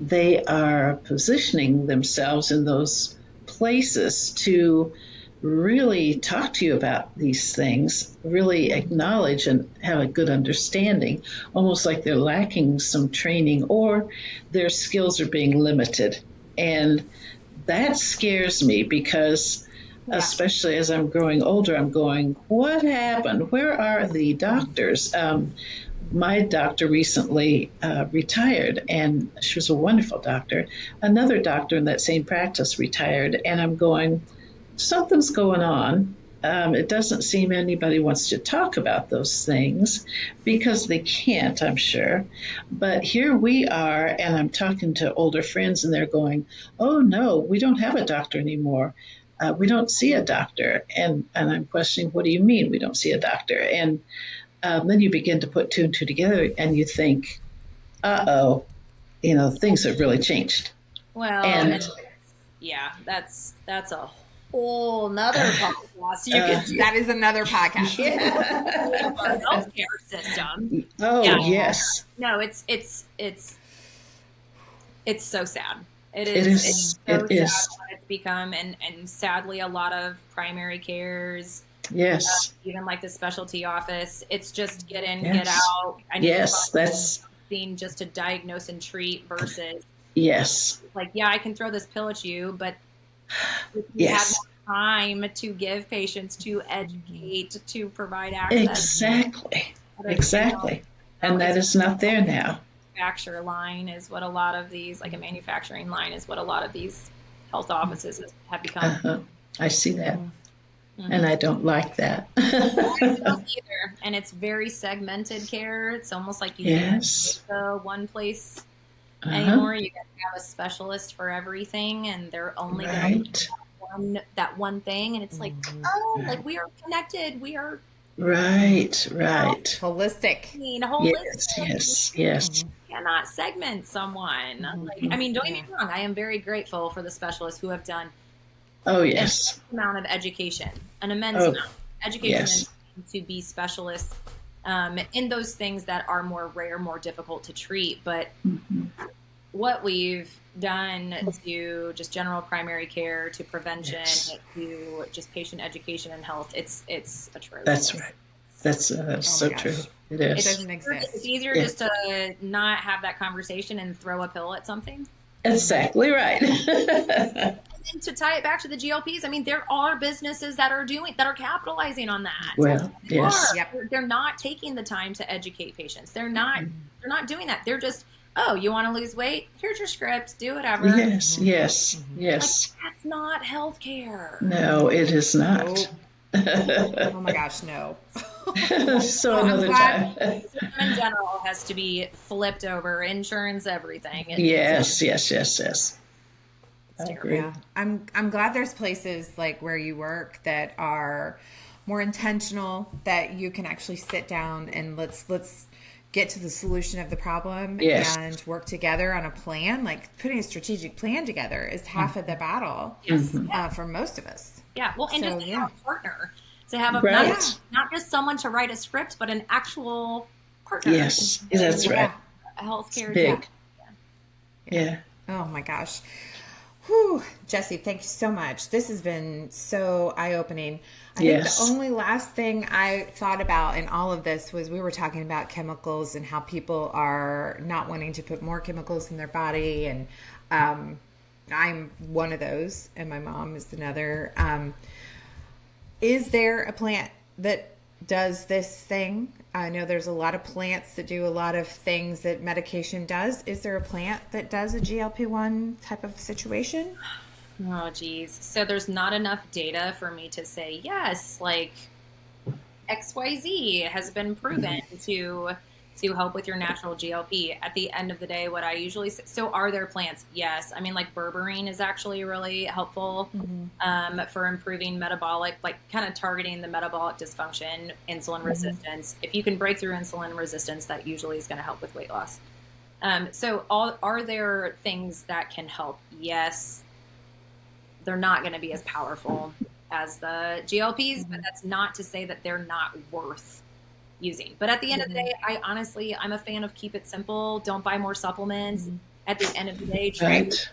B: they are positioning themselves in those places to really talk to you about these things, really acknowledge and have a good understanding, almost like they're lacking some training or their skills are being limited. And that scares me because especially as I'm growing older, I'm going, what happened? Where are the doctors? My doctor recently retired, and she was a wonderful doctor. Another doctor in that same practice retired, and I'm going, something's going on. It doesn't seem anybody wants to talk about those things because they can't, I'm sure. But here we are, and I'm talking to older friends, and they're going, oh, no, we don't have a doctor anymore. We don't see a doctor. And I'm questioning, what do you mean we don't see a doctor? And then you begin to put two and two together, and you think, uh-oh, things have really changed.
C: Well, that's a whole nother podcast.
A: That is another podcast.
C: Our healthcare system.
B: Oh, yes.
C: No, it's so sad. It
B: is.
C: It's so sad what it's become, and sadly, a lot of primary cares.
B: Yes.
C: Even like the specialty office, it's just get in, get out. I need
B: that's
C: something just to diagnose and treat versus like, I can throw this pill at you, but if you have more time to give patients, to educate, to provide access.
B: Exactly. And that is not there now.
C: Manufacturer line is what a lot of these, like a manufacturing line is what a lot of these health offices have become.
B: I see that. And I don't like that.
C: I don't either. And it's very segmented care. It's almost like you can't go one place anymore. You got to have a specialist for everything, and they're only going to that one thing. And it's like, like, we are connected. We are
B: Right,
C: Now,
B: right.
A: Holistic.
C: I mean,
B: Yes,
C: holistic.
B: yes, yes.
C: Cannot segment someone. Like, I mean, don't get
A: Yeah.
C: me wrong. I am very grateful for the specialists who have done
B: Oh,
C: an
B: yes.
C: amount of education, an immense
B: Oh,
C: amount of education and
B: yes.
C: to be specialists in those things that are more rare, more difficult to treat. But
B: Mhm.
C: what we've done to just general primary care, to prevention,
B: Yes,
C: to just patient education and health, it's
B: that's
C: atrocious.
B: right. That's
A: Oh my
B: so true.
A: gosh.
B: It
A: It
B: is.
A: doesn't
C: It's
A: exist.
C: easier
B: Yeah,
C: just to not have that conversation and throw a pill at something.
B: exactly right.
C: And to tie it back to the GLPs, I mean, there are businesses that are capitalizing on that.
B: Well,
C: They are.
B: yes,
A: Yep.
C: They're not taking the time to educate patients. They're not doing that. They're just, oh, you want to lose weight? Here's your script. Do whatever.
B: yes, yes,
C: Like,
B: yes.
C: that's not healthcare.
B: No, it is not.
A: Nope. Oh my gosh, no.
B: So
A: Well, I'm
B: another
A: glad.
B: time.
C: In general has to be flipped over. Insurance, everything.
B: Yes, yes, yes, yes.
C: It's
B: I
C: terrible.
B: agree.
A: Yeah, I'm glad there's places like where you work that are more intentional, that you can actually sit down and let's get to the solution of the problem
B: Yes.
A: and work together on a plan. Like putting a strategic plan together is half of the battle for most of us.
C: Yeah. Well, and
A: So,
C: just to
A: yeah.
C: have a partner, to have a
B: Right.
C: not just someone to write a script, but an actual partner.
B: Yes, that's
C: in
B: right.
C: a healthcare.
B: Big.
C: Yeah.
B: Yeah.
A: Oh my gosh. Whew. Jessi, thank you so much. This has been so eye-opening. I think the
B: Yes.
A: only last thing I thought about in all of this was we were talking about chemicals and how people are not wanting to put more chemicals in their body. And I'm one of those, and my mom is another. Is there a plant that does this thing? I know there's a lot of plants that do a lot of things that medication does. Is there a plant that does a GLP-1 type of situation?
C: Oh, geez. So there's not enough data for me to say yes. Like XYZ has been proven to help with your natural GLP. At the end of the day, what I usually say, so are there plants? Yes. I mean, like berberine is actually really helpful for improving metabolic, like kind of targeting the metabolic dysfunction, insulin resistance. If you can break through insulin resistance, that usually is going to help with weight loss. Are there things that can help? Yes. They're not going to be as powerful as the GLPs, but that's not to say that they're not worth using. But at the end of the day, I'm a fan of keep it simple. Don't buy more supplements. At the end of the day,
B: Right.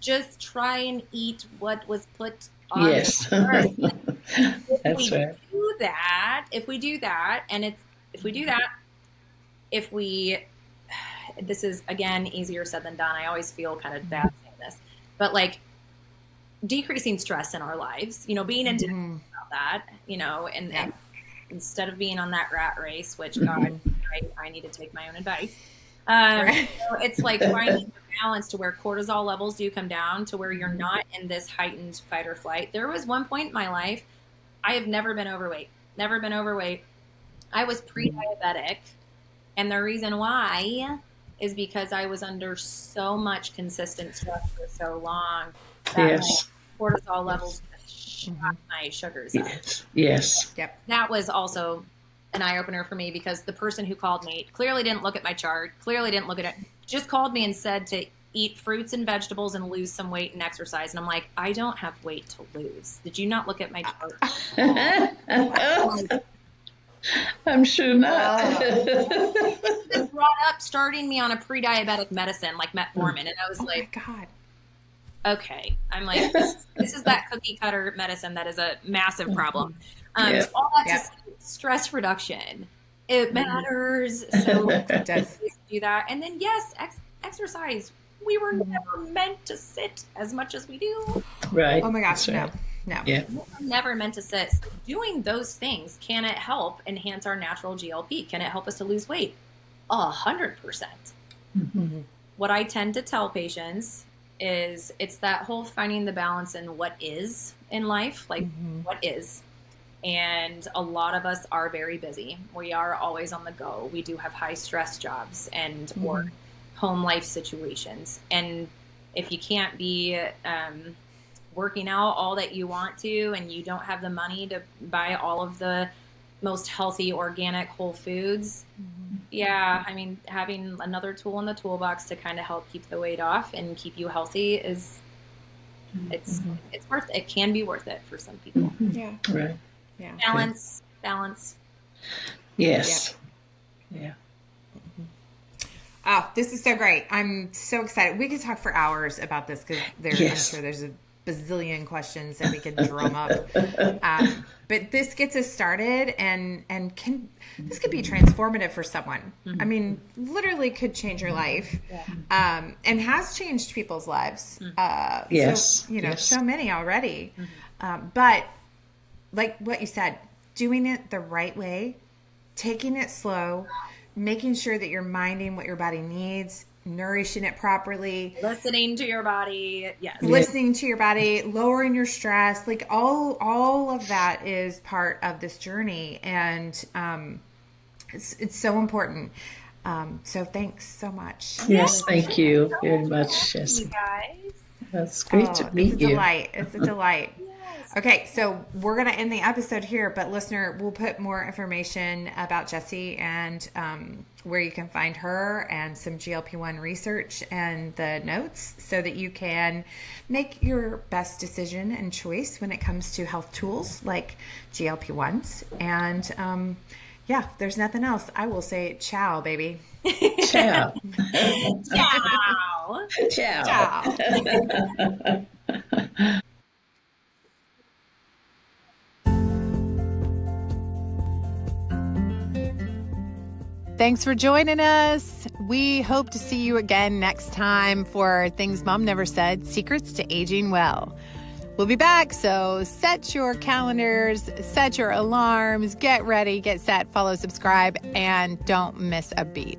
C: just try and eat what was put on
B: Yes.
C: the earth.
B: That's right.
C: If we do that, if we, this is again easier said than done. I always feel kind of bad saying this, but like decreasing stress in our lives, being intentional about that, and instead of being on that rat race, which God, I need to take my own advice. So it's like finding the balance to where cortisol levels do come down to where you're not in this heightened fight or flight. There was one point in my life, I have never been overweight. I was pre-diabetic. And the reason why is because I was under so much consistent stress for so long that
B: Yes.
C: my cortisol levels shot my sugars up.
B: Yes. Yes.
A: Yep.
C: That was also an eye opener for me because the person who called me clearly didn't look at my chart, clearly didn't look at it, just called me and said to eat fruits and vegetables and lose some weight and exercise. And I'm like, I don't have weight to lose. Did you not look at my chart?
B: I'm sure not.
C: They brought up starting me on a pre-diabetic medicine like metformin, and I was like,
A: my God.
C: okay. I'm like, this is that cookie cutter medicine that is a massive problem.
B: Yeah.
C: All that to say, stress reduction, it matters. So
A: It does.
C: do that, and then yes, exercise. We were never meant to sit as much as we do.
B: Right.
A: Oh my gosh,
B: That's right.
A: no.
B: Yeah.
C: We were never meant to sit. So doing those things, can it help enhance our natural GLP? Can it help us to lose weight? 100%. What I tend to tell patients is it's that whole finding the balance in what is in life, like what is. And a lot of us are very busy. We are always on the go. We do have high stress jobs and or home life situations. And if you can't be working out all that you want to, and you don't have the money to buy all of the most healthy, organic, whole foods. Yeah, I mean, having another tool in the toolbox to kind of help keep the weight off and keep you healthy is it's worth it. It can be worth it for some people.
A: Yeah.
B: Right.
A: Yeah.
C: Balance.
B: Yes. Yeah.
A: Oh, this is so great. I'm so excited. We could talk for hours about this because I'm sure there's a bazillion questions that we could drum up. But this gets us started and this could be transformative for someone. I mean, literally could change your life. And has changed people's lives.
B: Yes.
A: So, so many already. But like what you said, doing it the right way, taking it slow, making sure that you're minding what your body needs, nourishing it properly,
C: listening to your body. Yes.
A: Listening to your body, lowering your stress, like all of that is part of this journey. And it's so important. So thanks so much.
B: Yes, thank you very much, Jessi.
C: You guys.
B: That's great to meet you.
A: It's a delight. Okay, so we're going to end the episode here, but listener, we'll put more information about Jessi and where you can find her and some GLP-1 research and the notes so that you can make your best decision and choice when it comes to health tools like GLP-1s. And there's nothing else. I will say ciao, baby.
B: Ciao.
C: Ciao.
B: Ciao.
A: Thanks for joining us. We hope to see you again next time for Things Mom Never Said, Secrets to Aging Well. We'll be back, so set your calendars, set your alarms, get ready, get set, follow, subscribe, and don't miss a beat.